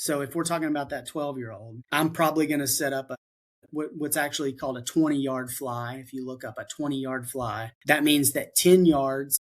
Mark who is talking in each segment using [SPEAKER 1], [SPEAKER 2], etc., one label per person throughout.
[SPEAKER 1] So if we're talking about that 12-year-old, I'm probably going to set up what's actually called a 20-yard fly. If you look up a 20-yard fly, that means that 10 yards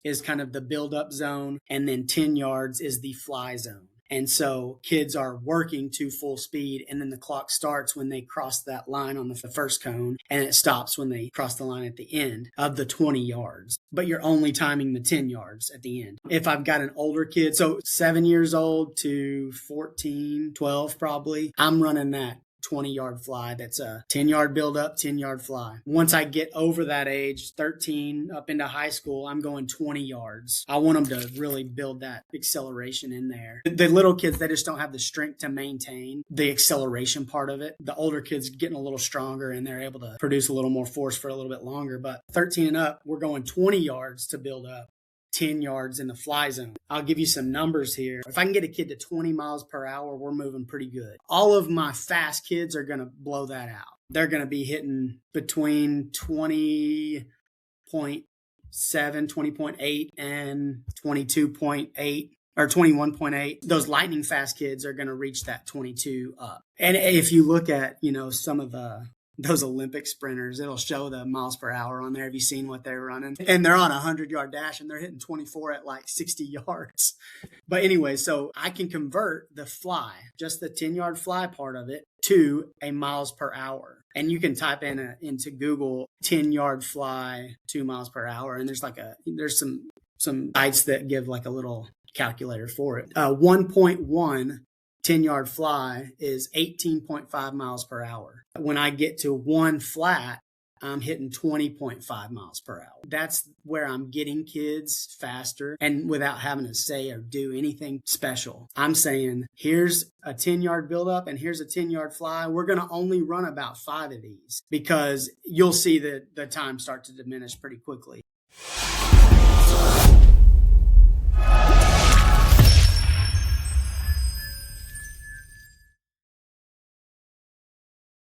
[SPEAKER 1] is kind of the build-up zone, and then 10 yards is the fly zone. And so kids are working to full speed, and then the clock starts when they cross that line on the first cone, and it stops when they cross the line at the end of the 20 yards. But you're only timing the 10 yards at the end. If I've got an older kid, so 7 years old to 14, 12 probably, I'm running that 20-yard fly. That's a 10-yard build up, 10-yard fly. Once I get over that age, 13 up into high school, I'm going 20 yards. I want them to really build that acceleration in there. The little kids, they just don't have the strength to maintain the acceleration part of it. The older kids getting a little stronger and they're able to produce a little more force for a little bit longer. But 13 and up, we're going 20 yards to build up, 10 yards in the fly zone. I'll give you some numbers here. If I can get a kid to 20 miles per hour, we're moving pretty good. All of my fast kids are going to blow that out. They're going to be hitting between 20.7, 20.8 and 22.8 or 21.8. Those lightning fast kids are going to reach that 22 up. And if you look at, some of those Olympic sprinters, it'll show the miles per hour on there. Have you seen what they're running? And they're on a 100-yard dash and they're hitting 24 at like 60 yards. But anyway, so I can convert the fly, just the 10-yard fly part of it, to a miles per hour. And you can type into Google 10-yard fly, 2 miles per hour. And there's some sites that give like a little calculator for it. 1.1 10-yard fly is 18.5 miles per hour. When I get to one flat, I'm hitting 20.5 miles per hour. That's where I'm getting kids faster and without having to say or do anything special. I'm saying, here's a 10-yard buildup and here's a 10-yard fly. We're going to only run about 5 of these because you'll see the time start to diminish pretty quickly.